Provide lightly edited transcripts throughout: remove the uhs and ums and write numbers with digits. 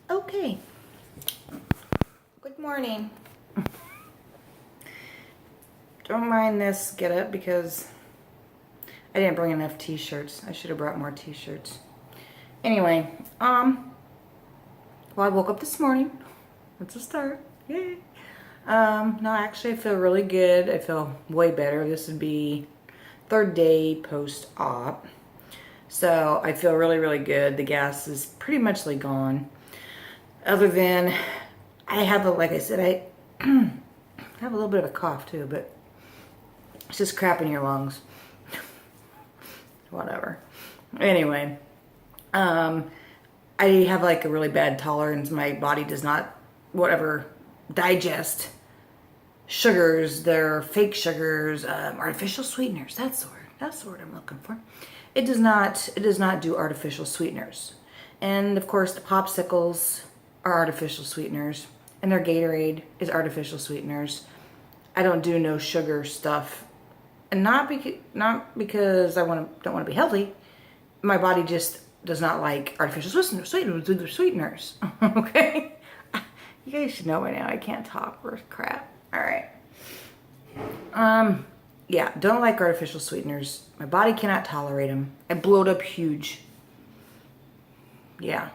Okay. Good morning. Don't mind this get up because I didn't bring enough t-shirts. I should have brought more t-shirts. Anyway, well, I woke up this morning. That's a start. Yay. No, actually I feel really good. I feel way better. This would be third day post-op. So I feel really, really good. The gas is pretty much gone. Other than I have like I said, I have a little bit of a cough too, but it's just crap in your lungs. Whatever. Anyway, I have like a really bad tolerance. My body does not, digest sugars. They're fake sugars, artificial sweeteners. That's the word I'm looking for. It does not do artificial sweeteners. And of course the popsicles are artificial sweeteners, and their Gatorade is artificial sweeteners. I don't do no sugar stuff, and not because I don't want to be healthy. My body just does not like artificial sweeteners. Okay, you guys should know by now. I can't talk for crap. All right. Yeah, don't like artificial sweeteners. My body cannot tolerate them. I bloat up huge. Yeah.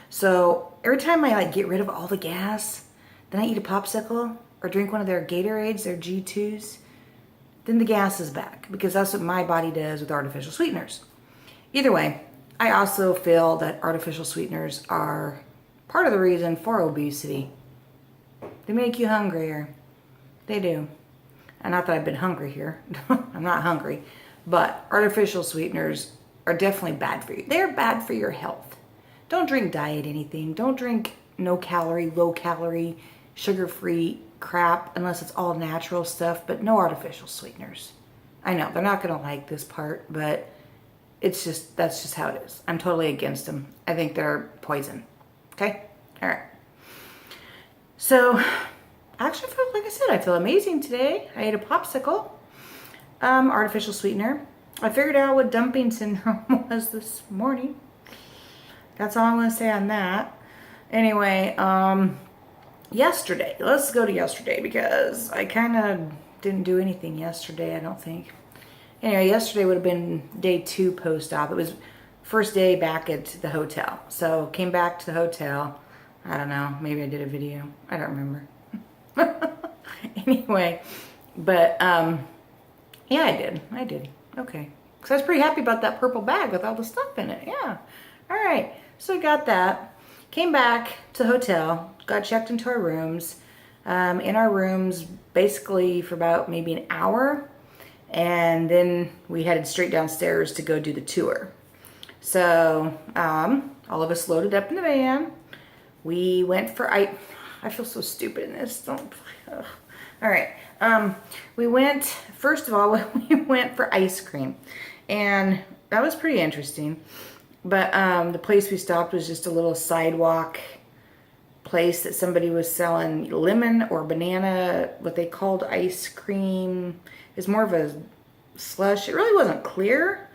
So every time I get rid of all the gas, then I eat a popsicle or drink one of their Gatorades, their G2s, then the gas is back, because that's what my body does with artificial sweeteners. Either way, I also feel that artificial sweeteners are part of the reason for obesity. They make you hungrier. They do. And not that I've been hungry here. I'm not hungry. But artificial sweeteners are definitely bad for you. They're bad for your health. Don't drink diet anything. Don't drink no calorie, low calorie, sugar-free crap unless it's all natural stuff, but no artificial sweeteners. I know they're not going to like this part, but that's just how it is. I'm totally against them. I think they're poison. Okay? All right. So, actually, like I said, I feel amazing today. I ate a popsicle, artificial sweetener. I figured out what dumping syndrome was this morning. That's all I'm going to say on that. Anyway, yesterday. Let's go to yesterday because I kind of didn't do anything yesterday, I don't think. Anyway, yesterday would have been day 2 post-op. It was first day back at the hotel. So came back to the hotel. I don't know. Maybe I did a video. I don't remember. Anyway, but yeah, I did. Okay. Because I was pretty happy about that purple bag with all the stuff in it. Yeah. All right. So I got that. Came back to the hotel. Got checked into our rooms. In our rooms basically for about maybe an hour. And then we headed straight downstairs to go do the tour. So all of us loaded up in the van. We went for... I feel so stupid in this. Don't... Ugh. All right. We went... First of all, we went for ice cream. And that was pretty interesting. But the place we stopped was just a little sidewalk place that somebody was selling lemon or banana, what they called ice cream. It's more of a slush. It really wasn't clear,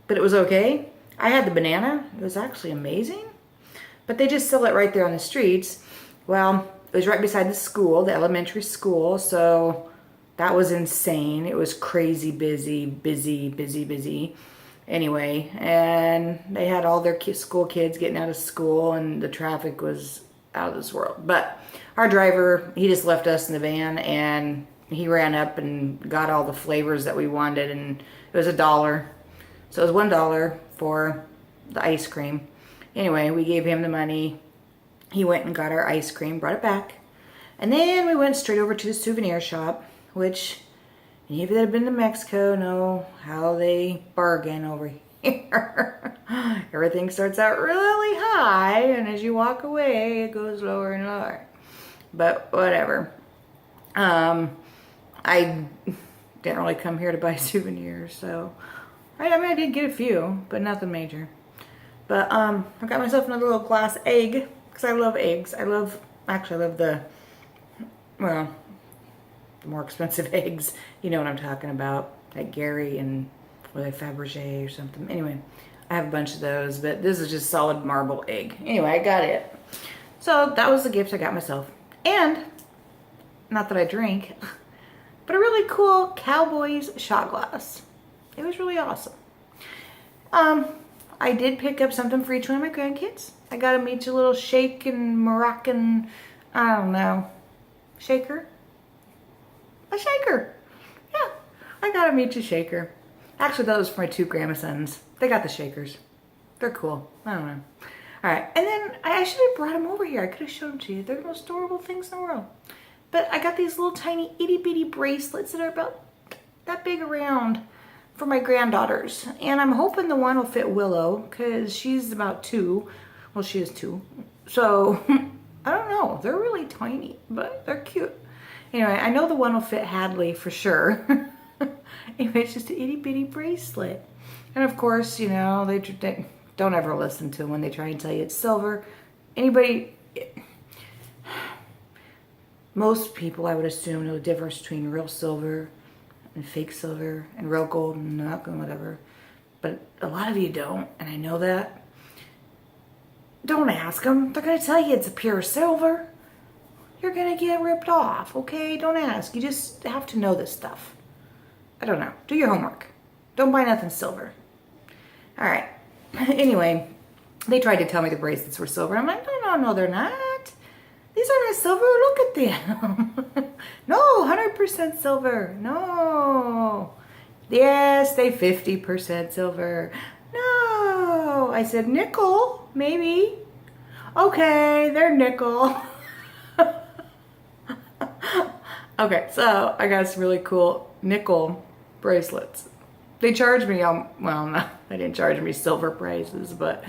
but it was okay. I had the banana. It was actually amazing. But they just sell it right there on the streets. Well, it was right beside the school, the elementary school, so that was insane. It was crazy busy. Anyway, and they had all their school kids getting out of school, and the traffic was out of this world. But our driver, he just left us in the van, and he ran up and got all the flavors that we wanted, and it was $1. So it was $1 for the ice cream. Anyway, we gave him the money. He went and got our ice cream, brought it back. And then we went straight over to the souvenir shop, which... Any of you that have been to Mexico know how they bargain over here. Everything starts out really high, and as you walk away, it goes lower and lower. But whatever. I didn't really come here to buy souvenirs, so... I did get a few, but nothing major. But I got myself another little glass egg, because I love eggs. I love the... Well... the more expensive eggs, you know what I'm talking about, like Gary and Fabergé or something. Anyway, I have a bunch of those, but this is just solid marble egg. Anyway, I got it. So that was the gift I got myself. And, not that I drink, but a really cool Cowboys shot glass. It was really awesome. I did pick up something for each one of my grandkids. I got them each a little shaken Moroccan, I don't know, shaker? A shaker. Yeah, I got them each a shaker. Actually, that was for my 2 grandsons. They got the shakers. They're cool. I don't know. All right, and then I should have brought them over here. I could have shown them to you. They're the most adorable things in the world. But I got these little tiny itty bitty bracelets that are about that big around for my granddaughters. And I'm hoping the one will fit Willow because she's about 2. Well, she is 2. So, I don't know. They're really tiny, but they're cute. Anyway, I know the one will fit Hadley for sure. Anyway, it's just an itty bitty bracelet. And of course, you know, they don't ever listen to them when they try and tell you it's silver. Anybody, most people I would assume know the difference between real silver and fake silver and real gold and not and whatever. But a lot of you don't, and I know that. Don't ask them. They're going to tell you it's a pure silver. You're going to get ripped off, okay? Don't ask. You just have to know this stuff. I don't know. Do your homework. Don't buy nothing silver. All right. Anyway, they tried to tell me the bracelets were silver. I'm like, no, they're not. These are not silver. Look at them. No, 100% silver. No. Yes, they 50% silver. No. I said nickel, maybe. Okay, they're nickel. Okay, so I got some really cool nickel bracelets. They charged me, well, no, they didn't charge me silver prices, but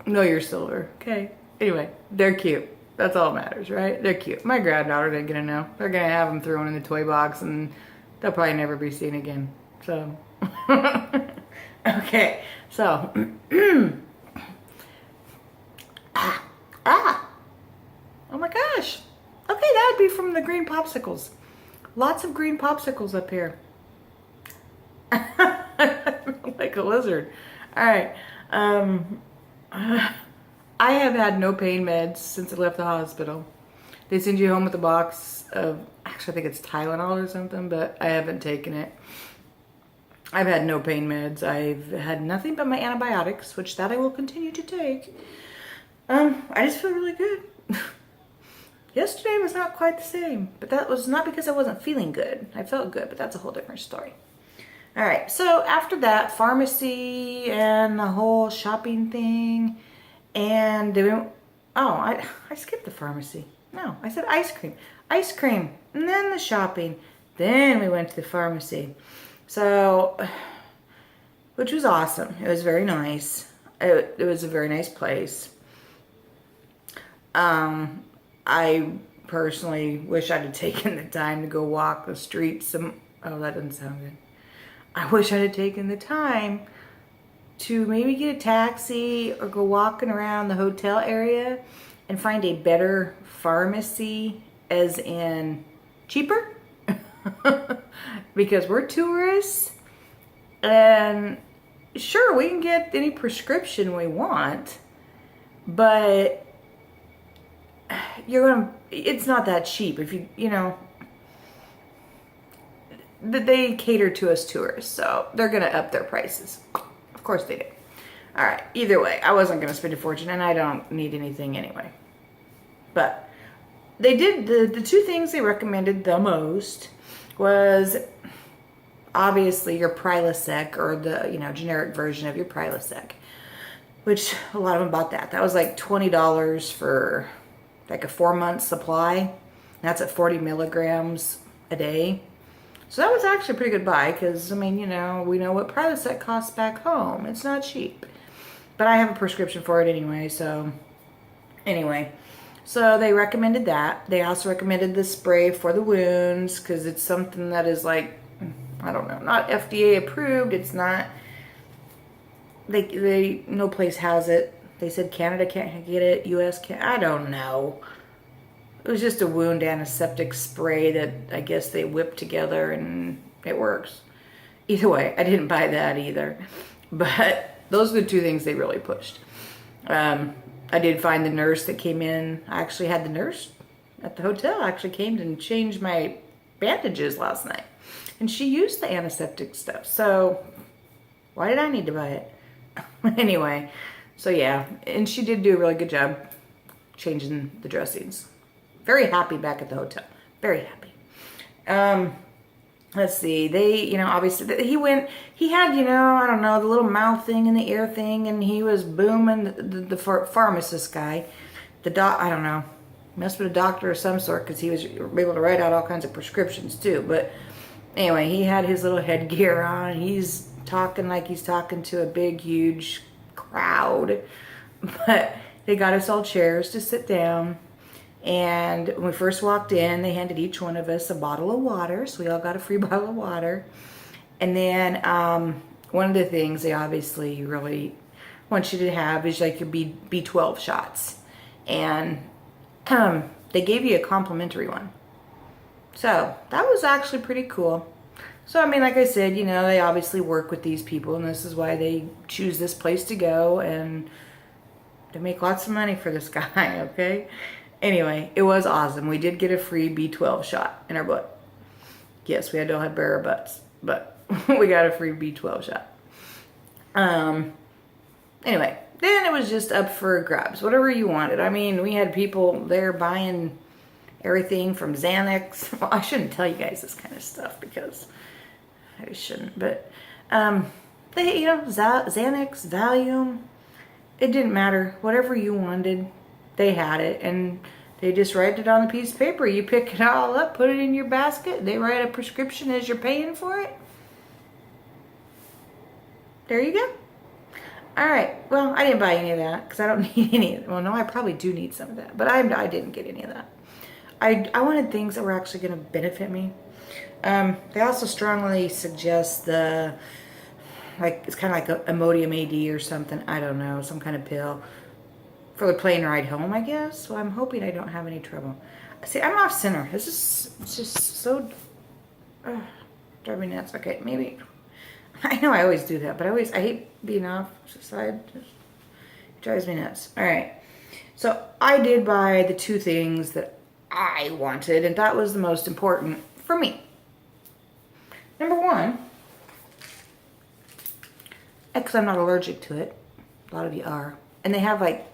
know your silver, okay? Anyway, they're cute. That's all that matters, right? They're cute. My granddaughter ain't gonna know. They're gonna have them thrown in the toy box and they'll probably never be seen again. So, okay, so, oh my gosh. Okay, that would be from the green popsicles. Lots of green popsicles up here. Like a lizard. All right. I have had no pain meds since I left the hospital. They send you home with a box of, actually I think it's Tylenol or something, but I haven't taken it. I've had no pain meds. I've had nothing but my antibiotics, which that I will continue to take. I just feel really good. Yesterday was not quite the same, but that was not because I wasn't feeling good. I felt good, but that's a whole different story. All right, so after that, pharmacy and the whole shopping thing, and I skipped the pharmacy. No, I said ice cream. Ice cream, and then the shopping. Then we went to the pharmacy. So, which was awesome. It was very nice. It was a very nice place. I personally wish I'd have taken the time to go walk the streets. Oh, that doesn't sound good. I wish I'd have taken the time to maybe get a taxi or go walking around the hotel area and find a better pharmacy, as in cheaper. Because we're tourists, and sure, we can get any prescription we want, but it's not that cheap. If you know, they cater to us tourists, so they're gonna up their prices. Of course they do. All right, either way, I wasn't gonna spend a fortune, and I don't need anything anyway. But they did, the 2 things they recommended the most was obviously your Prilosec, or the, you know, generic version of your Prilosec, which a lot of them bought that. That was like $20 for like a 4-month supply. That's at 40 milligrams a day. So that was actually a pretty good buy, because, I mean, you know, we know what Prilosec costs back home. It's not cheap. But I have a prescription for it anyway, so anyway. So they recommended that. They also recommended the spray for the wounds, because it's something that is like, I don't know, not FDA approved. It's not, they no place has it. They said Canada can't get it, US can't, I don't know. It was just a wound antiseptic spray that I guess they whipped together and it works. Either way, I didn't buy that either. But those are the 2 things they really pushed. I did find the nurse that came in. I actually had the nurse at the hotel actually came and changed my bandages last night. And she used the antiseptic stuff. So why did I need to buy it? Anyway, so yeah. And she did do a really good job changing the dressings. Very happy back at the hotel. Very happy. Let's see. They, you know, obviously he had, you know, I don't know, the little mouth thing and the ear thing, and he was booming the pharmacist guy. I don't know. Must have been a doctor of some sort, because he was able to write out all kinds of prescriptions too. But anyway, he had his little headgear on. He's talking like he's talking to a big, huge crowd. But they got us all chairs to sit down. And when we first walked in, they handed each one of us a bottle of water. So we all got a free bottle of water. And then one of the things they obviously really want you to have is like your B12 shots. And they gave you a complimentary one. So that was actually pretty cool. So, I mean, like I said, you know, they obviously work with these people, and this is why they choose this place to go, and they make lots of money for this guy, okay? Anyway, it was awesome. We did get a free B12 shot in our butt. Yes, we had to have bare our butts, but we got a free B12 shot. Anyway, then it was just up for grabs, whatever you wanted. I mean, we had people there buying everything from Xanax. Well, I shouldn't tell you guys this kind of stuff because I shouldn't, but they, you know, Xanax, Valium, it didn't matter. Whatever you wanted, they had it, and they just write it on a piece of paper. You pick it all up, put it in your basket. They write a prescription as you're paying for it. There you go. All right. Well, I didn't buy any of that because I don't need any of it. Well, no, I probably do need some of that, but I didn't get any of that. I wanted things that were actually going to benefit me. They also strongly suggest it's kind of like a Imodium AD or something. I don't know, some kind of pill for the plane ride home, I guess. Well, I'm hoping I don't have any trouble. See, I'm off center. It's just so driving me nuts. Okay, maybe. I know I always do that, but I hate being off the side. It drives me nuts. All right. So I did buy the two things that I wanted, and that was the most important for me. Number one, because I'm not allergic to it. A lot of you are. And they have like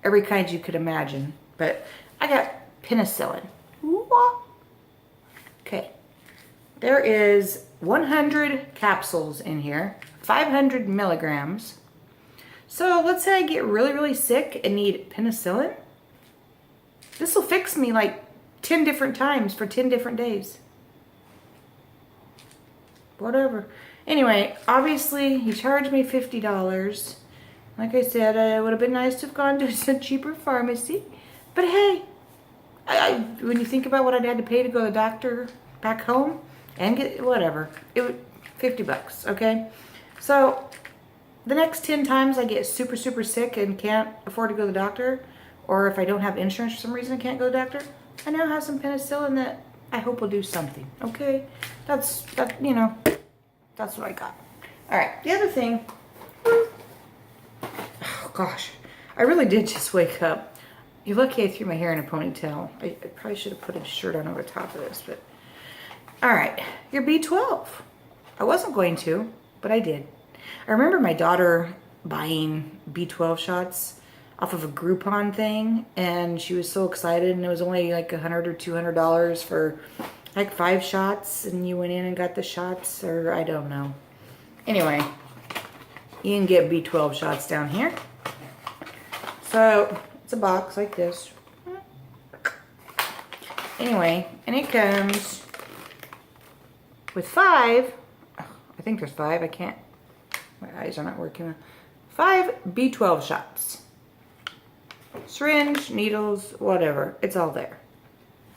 every kind you could imagine. But I got penicillin. Okay. There is 100 capsules in here. 500 milligrams. So let's say I get really, really sick and need penicillin. This will fix me like 10 different times for 10 different days. Whatever. Anyway, obviously, he charged me $50. Like I said, it would have been nice to have gone to a cheaper pharmacy. But hey, when you think about what I'd had to pay to go to the doctor back home and get whatever, it was $50, okay? So the next 10 times I get super, super sick and can't afford to go to the doctor, or if I don't have insurance for some reason I can't go to the doctor, I now have some penicillin that I hope will do something, okay? That's what I got. All right, the other thing, oh gosh, I really did just wake up. You're lucky I threw my hair in a ponytail. I probably should have put a shirt on over top of this, but all right, your B12. I wasn't going to, but I did. I remember my daughter buying B12 shots off of a Groupon thing, and she was so excited, and it was only like $100 or $200 for like 5 shots, and you went in and got the shots, or I don't know. Anyway, you can get B12 shots down here. So it's a box like this. Anyway, and it comes with 5. I think there's 5. I can't. My eyes are not working. 5 B12 shots. Syringe, needles, whatever. It's all there.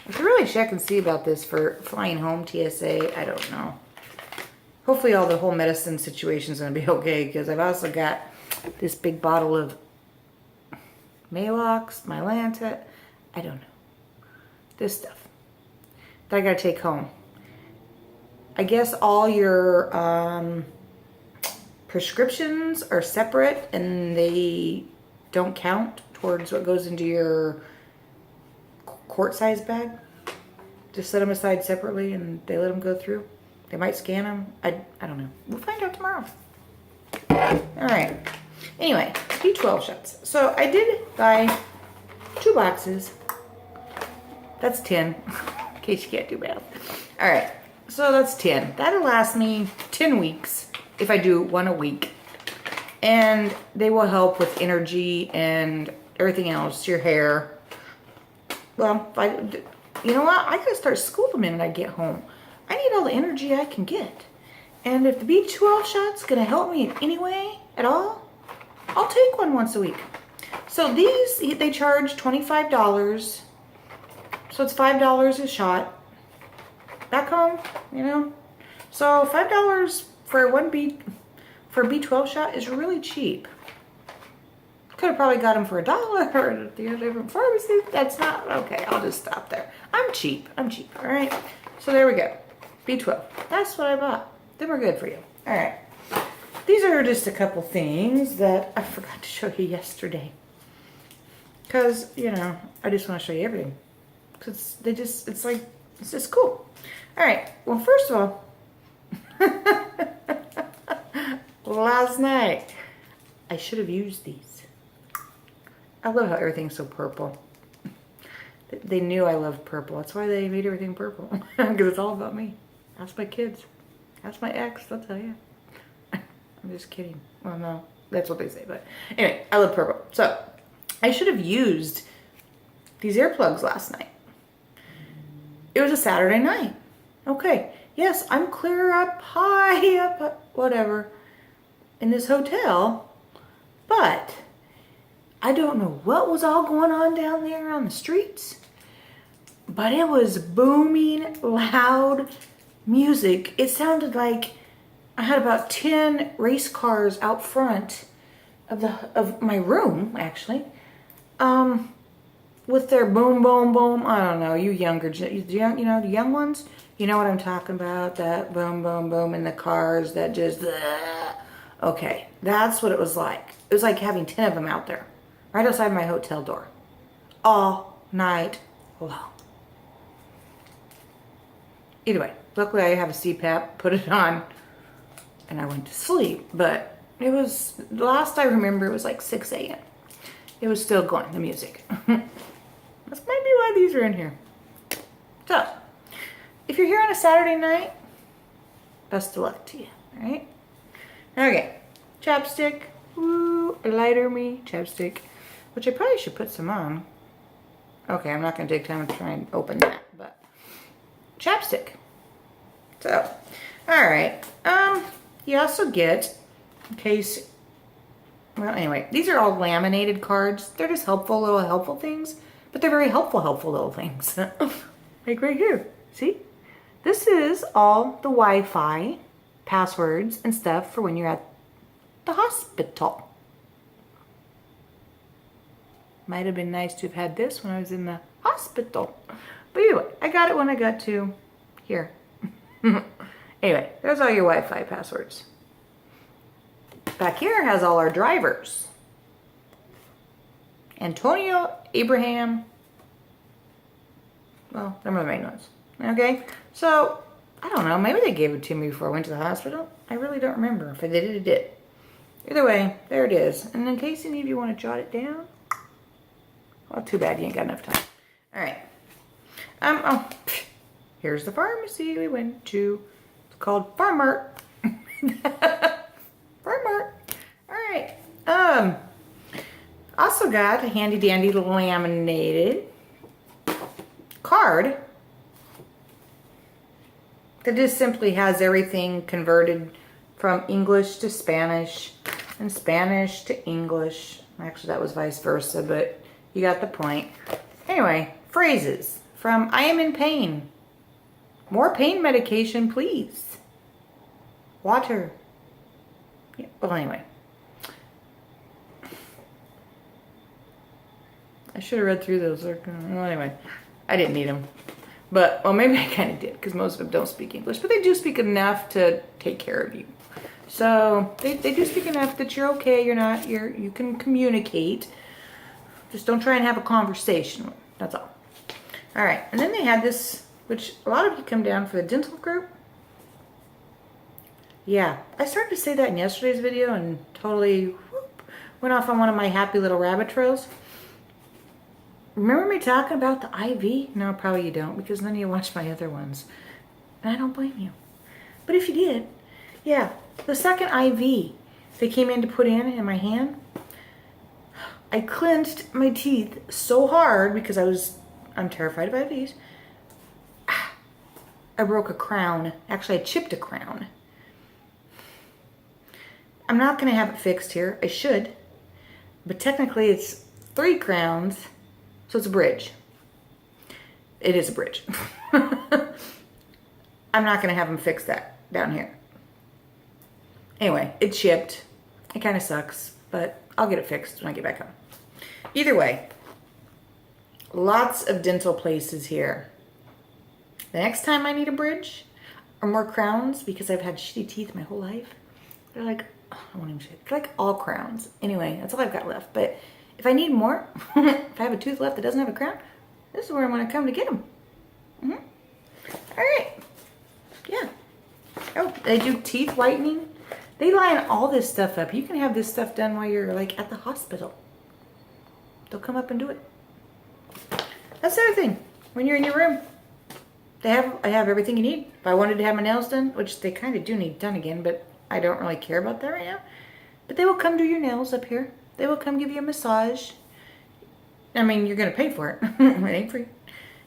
I should really check and see about this for flying home, TSA. I don't know. Hopefully all the whole medicine situation is going to be okay, because I've also got this big bottle of Maalox, Mylanta, I don't know. This stuff that I got to take home. I guess all your prescriptions are separate and they don't count towards what goes into your quart size bag. Just set them aside separately and they let them go through. They might scan them. I don't know. We'll find out tomorrow. All right. Anyway, B12 shots. So I did buy 2 boxes. That's 10, in case you can't do math. All right, so that's 10. That'll last me 10 weeks if I do 1 a week. And they will help with energy and everything else, your hair. Well, you know what? I gotta start school the minute I get home. I need all the energy I can get. And if the B12 shot's gonna help me in any way at all, I'll take one once a week. So these, they charge $25. So it's $5 a shot. Back home, you know. So $5 for for a B12 shot is really cheap. Could have probably got them for $1 at the different pharmacy. That's not okay. I'll just stop there. I'm cheap. I'm cheap. All right. So there we go. B12. That's what I bought. They were good for you. All right. These are just a couple things that I forgot to show you yesterday. Because, you know, I just want to show you everything. Because it's just cool. All right. Well, first of all, last night, I should have used these. I love how everything's so purple. They knew I loved purple. That's why they made everything purple. Because it's all about me. That's my kids. That's my ex. I'll tell you. I'm just kidding. Well, no. That's what they say. But anyway, I love purple. So, I should have used these earplugs last night. It was a Saturday night. Okay. Yes, I'm clear up, high up, whatever, in this hotel. But I don't know what was all going on down there on the streets. But it was booming, loud music. It sounded like I had about 10 race cars out front of my room, actually. With their boom, boom, boom. I don't know, you know, the young ones, you know what I'm talking about. That boom, boom, boom in the cars that just, okay, that's what it was like. It was like having 10 of them out there, right outside my hotel door, all night long. Anyway, luckily I have a CPAP, put it on, and I went to sleep. But it was, last I remember, it was like 6 a.m. It was still going, the music. That's maybe why these are in here. So, if you're here on a Saturday night, best of luck to you, all right? Okay, chapstick. Woo, lighter me, chapstick. Which I probably should put some on. Okay, I'm not going to take time to try and open that, but chapstick. So, all right. You also get, in case, well, anyway, these are all laminated cards. They're just helpful helpful things, but they're very helpful little things. Like right here, see? This is all the Wi-Fi passwords and stuff for when you're at the hospital. Might have been nice to have had this when I was in the hospital. But anyway, I got it when I got to here. Anyway, there's all your Wi-Fi passwords. Back here has all our drivers. Antonio, Abraham. Well, them are the main ones. Okay, so I don't know. Maybe they gave it to me before I went to the hospital. I really don't remember. If I did, it did. Either way, there it is. And in case any of you want to jot it down, well, too bad you ain't got enough time. All right. Oh, here's the pharmacy we went to. It's called Farm Mart. Farm Mart. All right. Also got a handy dandy laminated card that just simply has everything converted from English to Spanish and Spanish to English. Actually, that was vice versa, but you got the point. Anyway, phrases from I am in pain. More pain medication, please. Water. Yeah, well, anyway. I should have read through those. Well, anyway, I didn't need them. But, well, maybe I kind of did, because most of them don't speak English. But they do speak enough to take care of you. So, they do speak enough that you're okay, you can communicate. Just don't try and have a conversation. That's all. All right. And then they had this, which a lot of you come down for the dental group. Yeah. I started to say that in yesterday's video and totally went off on one of my happy little rabbit trails. Remember me talking about the IV? No, probably you don't, because none of you watched my other ones. And I don't blame you. But if you did, yeah, the second IV they came in to put in my hand, I clenched my teeth so hard because I'm terrified of IVs. I broke a crown. Actually, I chipped a crown. I'm not going to have it fixed here. I should. But technically it's 3 crowns, so it's a bridge. It is a bridge. I'm not going to have them fix that down here. Anyway, it chipped. It kind of sucks, but I'll get it fixed when I get back home. Either way, lots of dental places here. The next time I need a bridge or more crowns, because I've had shitty teeth my whole life, they're like, oh, I won't even say it. They're like all crowns. Anyway, that's all I've got left. But if I need more, if I have a tooth left that doesn't have a crown, this is where I'm going to come to get them. All right. Yeah. Oh, they do teeth whitening. They line all this stuff up. You can have this stuff done while you're like at the hospital. They'll come up and do it. That's the other thing. When you're in your room, I have everything you need. If I wanted to have my nails done, which they kind of do need done again, but I don't really care about that right now. But they will come do your nails up here. They will come give you a massage. I mean, you're going to pay for it. It ain't free.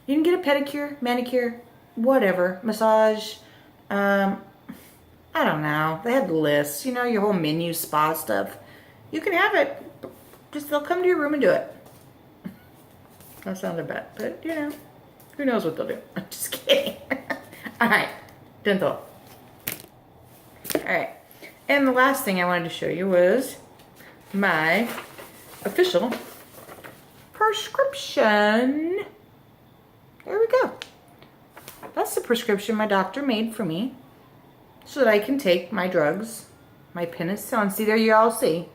You can get a pedicure, manicure, whatever, massage. I don't know. They had lists, you know, your whole menu, spa stuff. You can have it. Just they'll come to your room and do it. That sounded bad, but you know, who knows what they'll do. I'm just kidding. All right, dental. All right, and the last thing I wanted to show you was my official prescription. There we go. That's the prescription my doctor made for me so that I can take my drugs, my penicillin. See, there you all see.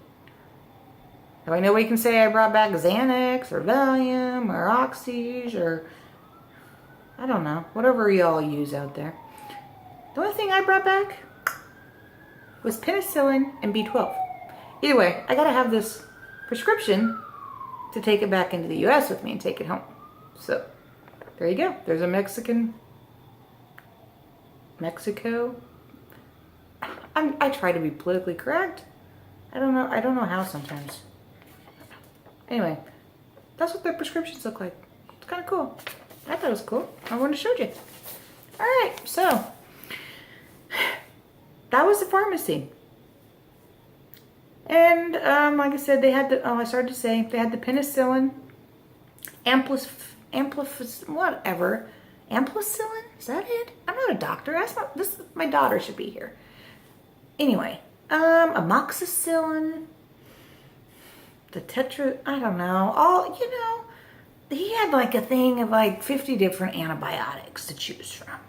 Now, nobody can say I brought back Xanax or Valium or Oxys or, I don't know, whatever you all use out there. The only thing I brought back was penicillin and B12. Either way, I gotta have this prescription to take it back into the U.S. with me and take it home. So, there you go. There's a Mexico. I try to be politically correct. I don't know how sometimes. Anyway, that's what their prescriptions look like. It's kind of cool. I thought it was cool. I wanted to show you. All right, so that was the pharmacy. And like I said, they had the, I started to say, they had the penicillin, whatever. Ampicillin? Is that it? I'm not a doctor. My daughter should be here. Anyway, amoxicillin, the I don't know. All, you know, he had like a thing of like 50 different antibiotics to choose from.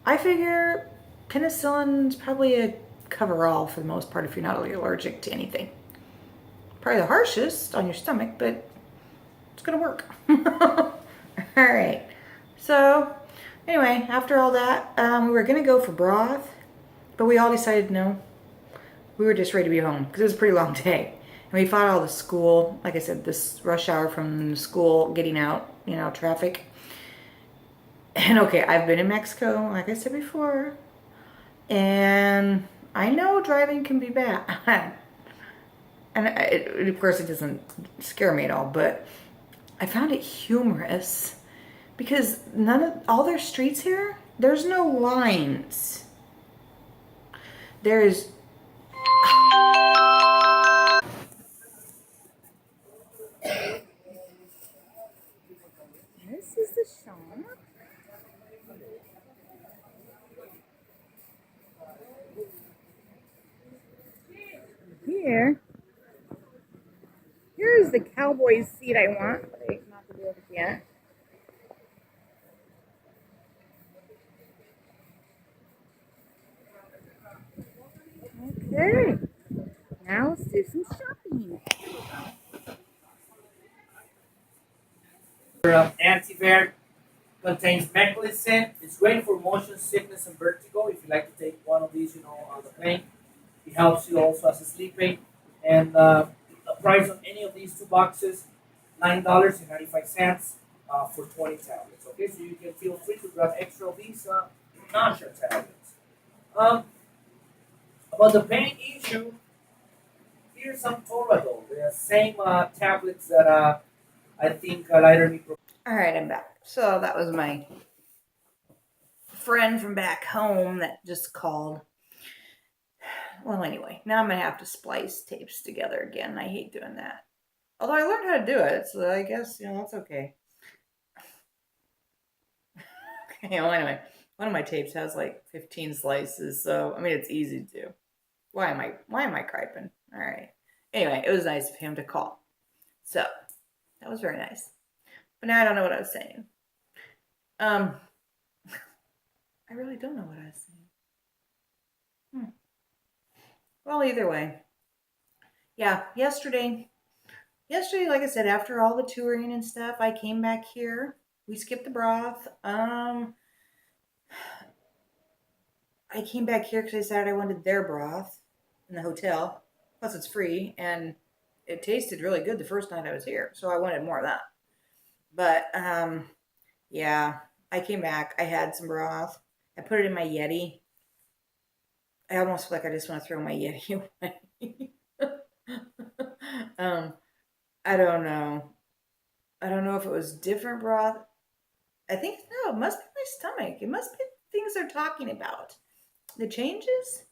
I figure penicillin's probably a cover-all for the most part if you're not really allergic to anything. Probably the harshest on your stomach, but it's gonna work. All right. So, anyway, after all that, we were gonna go for broth, but we all decided no. We were just ready to be home because it was a pretty long day. And we fought all the school, like I said, this rush hour from school, getting out, you know, traffic. And okay, I've been in Mexico, like I said before, and I know driving can be bad. And of course, it doesn't scare me at all, but I found it humorous because all their streets here, there's no lines. There's this is the shop. Here's the cowboy seat I want, but I'm not gonna do it yet. Okay, now let's do some shopping. Antiver contains meclizine. It's great for motion sickness and vertigo. If you like to take one of these, on the plane, it helps you also as a sleep aid. And the price on any of these two boxes, $9.95 for 20 tablets. Okay, so you can feel free to grab extra of these nausea tablets. Um, about the pain issue, here's some Toradol, the same tablets that I think Lighter Me. All right, I'm back. So that was my friend from back home that just called. Well, anyway, now I'm going to have to splice tapes together again. I hate doing that. Although I learned how to do it, so I guess, that's okay. Well, anyway, one of my tapes has like 15 slices, so, I mean, it's easy to do. Why am I griping? All right. Anyway, it was nice of him to call. So, that was very nice. But now I don't know what I was saying. I really don't know what I was saying. Well, either way. Yeah, yesterday, like I said, after all the touring and stuff, I came back here. We skipped the broth. I came back here because I decided I wanted their broth in the hotel. Plus, it's free, and it tasted really good the first night I was here, so I wanted more of that. But yeah, I came back. I had some broth. I put it in my Yeti. I almost feel like I just want to throw my Yeti away. um, I don't know. I don't know if it was different broth. I think no, it must be my stomach. It must be things they're talking about. The changes?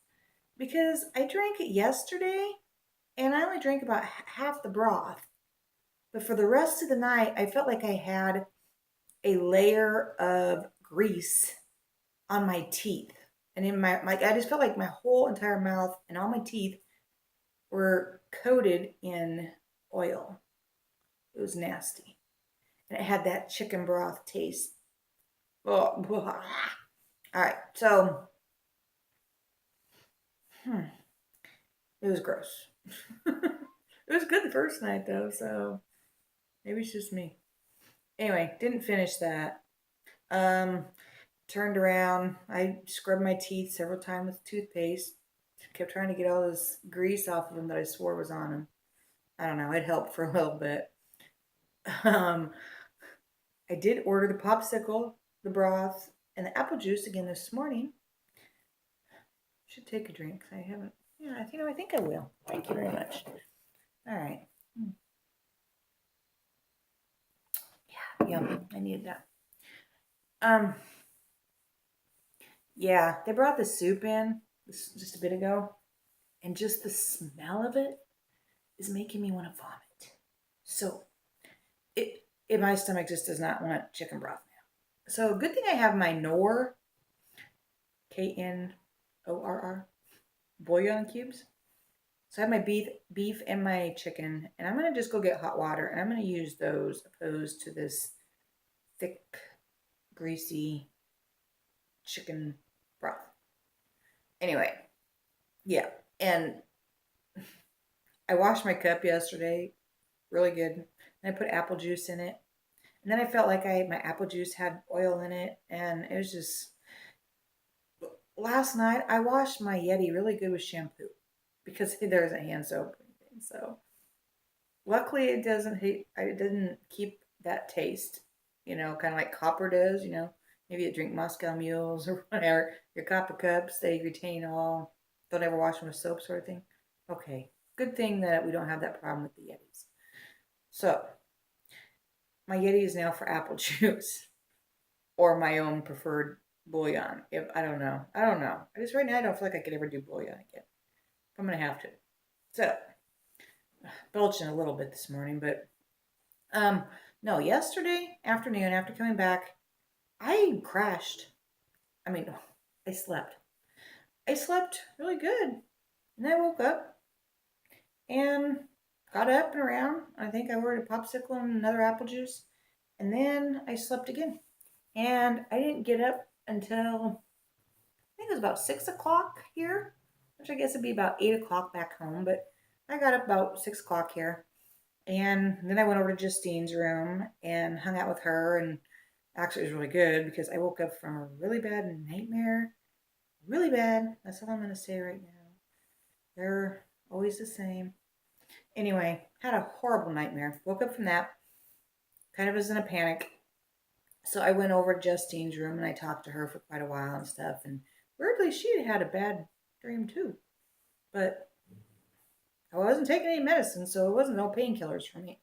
Because I drank it yesterday and I only drank about half the broth. But for the rest of the night, I felt like I had a layer of grease on my teeth. And in my like I just felt like my whole entire mouth and all my teeth were coated in oil. It was nasty. And it had that chicken broth taste. Oh, all right. So, it was gross. It was good the first night though, so maybe it's just me. Anyway, didn't finish that. Um, Turned around. I scrubbed my teeth several times with toothpaste. Kept trying to get all this grease off of them that I swore was on them. I don't know. It helped for a little bit. Um, I did order the popsicle, the broth, and the apple juice again this morning. Should take a drink. I haven't. Yeah, I think I will. Thank you very much. All right. Yeah, yum. I needed that. Um, yeah, they brought the soup in just a bit ago, and just the smell of it is making me want to vomit. So my stomach just does not want chicken broth now. So good thing I have my Knorr, Knorr, bouillon cubes. So I have my beef and my chicken, and I'm gonna just go get hot water, and I'm gonna use those opposed to this thick, greasy chicken broth. Anyway, yeah, and I washed my cup yesterday, really good. And I put apple juice in it, and then I felt like my apple juice had oil in it, and it was just. Last night I washed my Yeti really good with shampoo because there isn't hand soap or anything. So luckily it didn't keep that taste, kind of like copper does. Maybe you drink Moscow mules or whatever. Your copper cups, they retain all. Don't ever wash them with soap sort of thing. Okay, good thing that we don't have that problem with the Yetis. So my Yeti is now for apple juice or my own preferred bouillon. If I don't know. I just right now I don't feel like I could ever do bouillon again. I'm gonna have to. So belching a little bit this morning, but no, yesterday afternoon after coming back, I crashed. I mean, I slept. I slept really good. And then I woke up and got up and around. I think I ordered a popsicle and another apple juice. And then I slept again. And I didn't get up until I think it was about 6 o'clock here, which I guess would be about 8 o'clock back home. But I got up about 6 o'clock here, And then I went over to Justine's room and hung out with her. And actually, it was really good because I woke up from a really bad nightmare. Really bad. That's all I'm going to say right now. They're always the same. Anyway, had a horrible nightmare. Woke up from that. Kind of was in a panic. So I went over to Justine's room and I talked to her for quite a while and stuff. And weirdly, she had had a bad dream too. But I wasn't taking any medicine, so it wasn't no painkillers for me.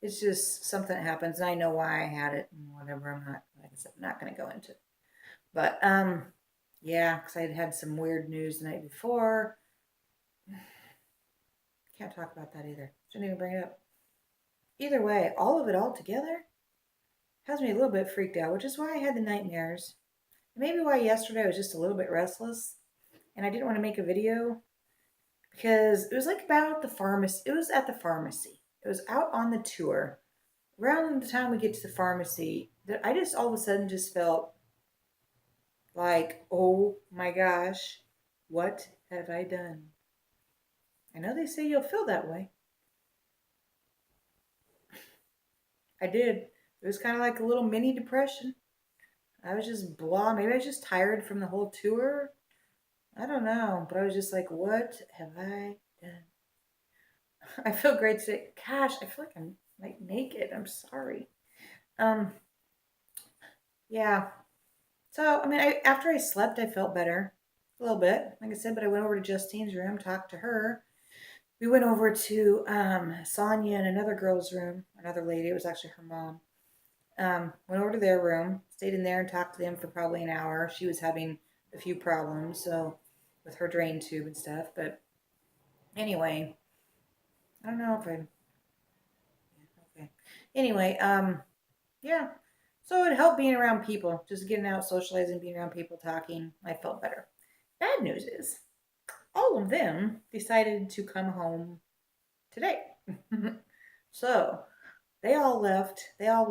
It's just something that happens, and I know why I had it and whatever. I'm not, like I said, I'm not going to go into it. But yeah, because I had had some weird news the night before. Can't talk about that either. Shouldn't even bring it up. Either way, all of it all together has me a little bit freaked out, which is why I had the nightmares. And maybe why yesterday I was just a little bit restless, and I didn't want to make a video because it was like about the pharmacy. It was at the pharmacy. It was out on the tour. Around the time we get to the pharmacy, that I just all of a sudden just felt like, oh my gosh, what have I done? I know they say you'll feel that way. I did. It was kind of like a little mini depression. I was just blah. Maybe I was just tired from the whole tour. I don't know. But I was just like, what have I done? I feel great today. Gosh, I feel like I'm like naked. I'm sorry. Um, yeah. So, I mean, after I slept, I felt better a little bit, like I said. But I went over to Justine's room, talked to her. We went over to Sonia and another girl's room, another lady. It was actually her mom. Went over to their room, stayed in there and talked to them for probably an hour. She was having a few problems, so with her drain tube and stuff. But anyway, I don't know if I. Okay. Anyway, yeah. So it helped being around people, just getting out, socializing, being around people, talking. I felt better. Bad news is, all of them decided to come home today. So they all left. They all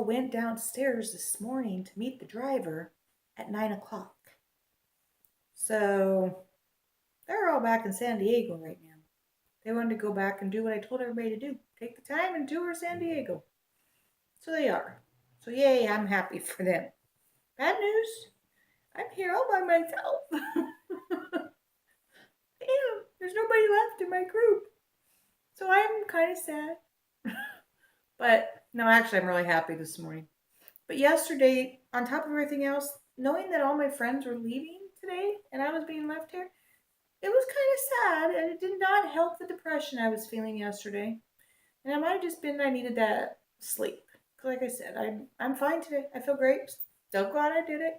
went downstairs this morning to meet the driver at 9 o'clock. So they're all back in San Diego right now. They wanted to go back and do what I told everybody to do. Take the time and tour San Diego. So they are. So yay, I'm happy for them. Bad news, I'm here all by myself. Damn, there's nobody left in my group. So I'm kind of sad. But no, actually, I'm really happy this morning. But yesterday, on top of everything else, knowing that all my friends were leaving today and I was being left here, it was kind of sad, and it did not help the depression I was feeling yesterday. And it might have just been that I needed that sleep. Like I said, I'm fine today. I feel great. So glad I did it.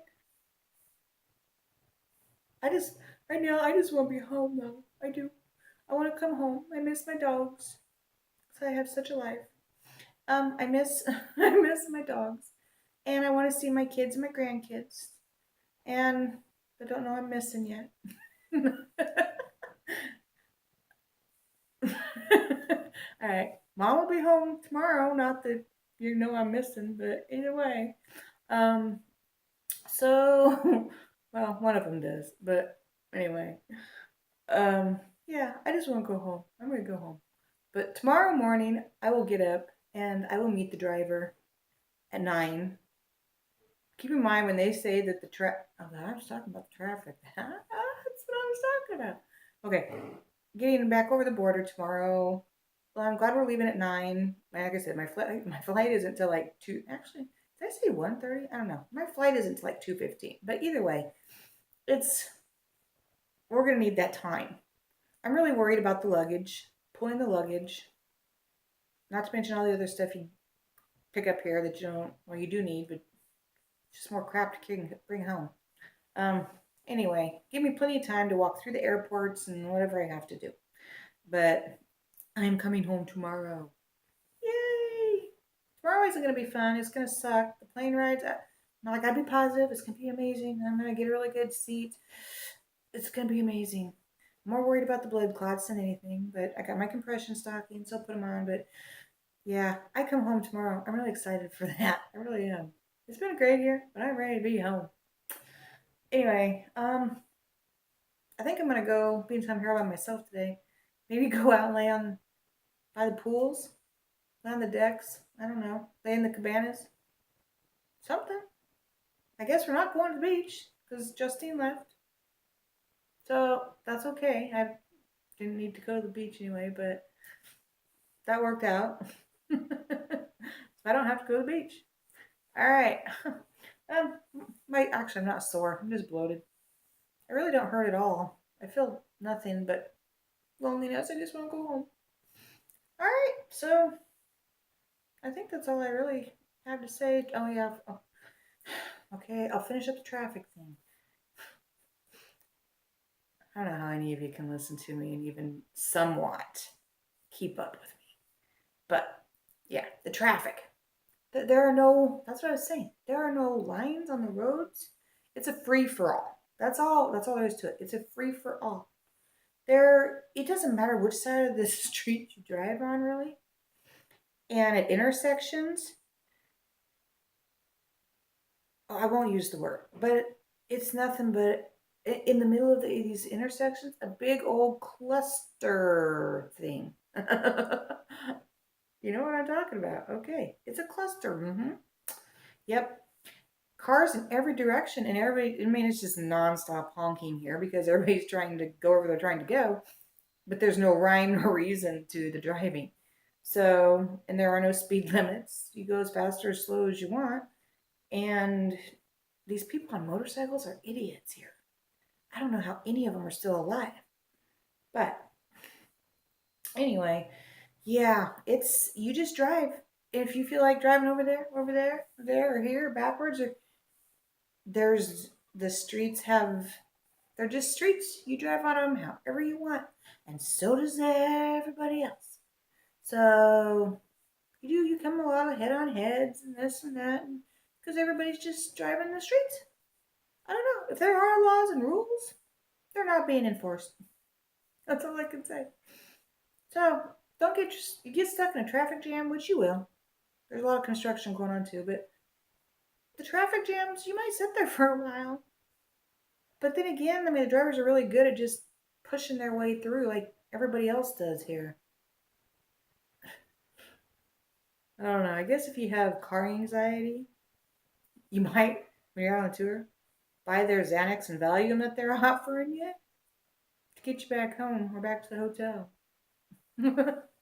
I just right now I just want to be home though. I do. I want to come home. I miss my dogs. Cause I have such a life. I miss I miss my dogs, and I want to see my kids and my grandkids, and I don't know I'm missing yet. All right, Mom will be home tomorrow. Not that you know I'm missing, but either way. Um, so well, one of them does, but anyway. Yeah, I just want to go home. I'm gonna go home. But tomorrow morning, I will get up and I will meet the driver at 9. Keep in mind when they say that oh, I was talking about the traffic. That's what I was talking about. Okay, getting back over the border tomorrow. Well, I'm glad we're leaving at 9. Like I said, my flight isn't till like 2. Actually, did I say 1:30? I don't know. My flight isn't till like 2:15. But either way, we're gonna need that time. I'm really worried about the luggage, pulling the luggage, not to mention all the other stuff you pick up here that you do need, but just more crap to bring home. Um, anyway, give me plenty of time to walk through the airports and whatever I have to do. But I'm coming home tomorrow. Yay! Tomorrow isn't going to be fun. It's going to suck. The plane rides, I gotta be positive. It's going to be amazing. I'm going to get a really good seat. It's going to be amazing. I'm more worried about the blood clots than anything, but I got my compression stockings, so I'll put them on. But yeah, I come home tomorrow. I'm really excited for that. I really am. It's been a great year, but I'm ready to be home. Anyway, I think I'm gonna go, being I'm here by myself today, Maybe go out and lay on by the pools, lay on the decks. I don't know. Lay in the cabanas. Something. I guess we're not going to the beach because Justine left. So that's okay. I didn't need to go to the beach anyway, but that worked out. So I don't have to go to the beach. All right. Actually, I'm not sore. I'm just bloated. I really don't hurt at all. I feel nothing but loneliness. I just want to go home. All right. So I think that's all I really have to say. Oh yeah. Oh, okay. I'll finish up the traffic thing. I don't know how any of you can listen to me and even somewhat keep up with me. But yeah, the traffic. There are no, that's what I was saying. There are no lines on the roads. It's a free for all. That's all there is to it. It's a free for all. It doesn't matter which side of the street you drive on, really. And at intersections, oh, I won't use the word, but it's nothing but in the middle of these intersections, a big old cluster thing. You know what I'm talking about? Okay, it's a cluster. Yep, cars in every direction, and everybody. I mean, it's just nonstop honking here because everybody's trying to go where they're trying to go, but there's no rhyme or reason to the driving. So, and there are no speed limits. You go as fast or as slow as you want, and these people on motorcycles are idiots here. I don't know how any of them are still alive. But anyway, yeah, it's you just drive. If you feel like driving there, or here, backwards, or there's the streets have they're just streets. You drive on them however you want, and so does everybody else. So you come a lot of head-on-heads and this and that, because everybody's just driving the streets. I don't know if there are laws and rules, they're not being enforced. That's all I can say. So don't you get stuck in a traffic jam, which you will. There's a lot of construction going on too, but the traffic jams, you might sit there for a while. But then again, I mean, the drivers are really good at just pushing their way through like everybody else does here. I don't know. I guess if you have car anxiety, you might, when you're on a tour, buy their Xanax and Valium that they're offering you to get you back home or back to the hotel.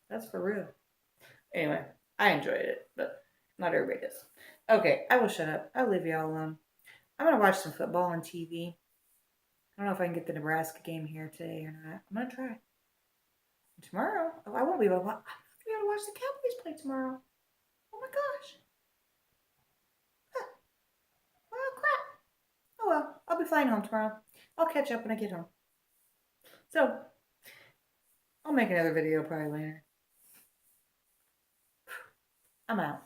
That's for real. Anyway, I enjoyed it, but not everybody does. Okay, I will shut up. I'll leave y'all alone. I'm gonna watch some football on TV. I don't know if I can get the Nebraska game here today or not. I'm gonna try. Tomorrow, oh, I won't be able to watch. I'll be able to watch the Cowboys play tomorrow. Oh my gosh. Huh. Well, crap. Oh well, I'll be flying home tomorrow. I'll catch up when I get home. So, I'll make another video probably later. I'm out.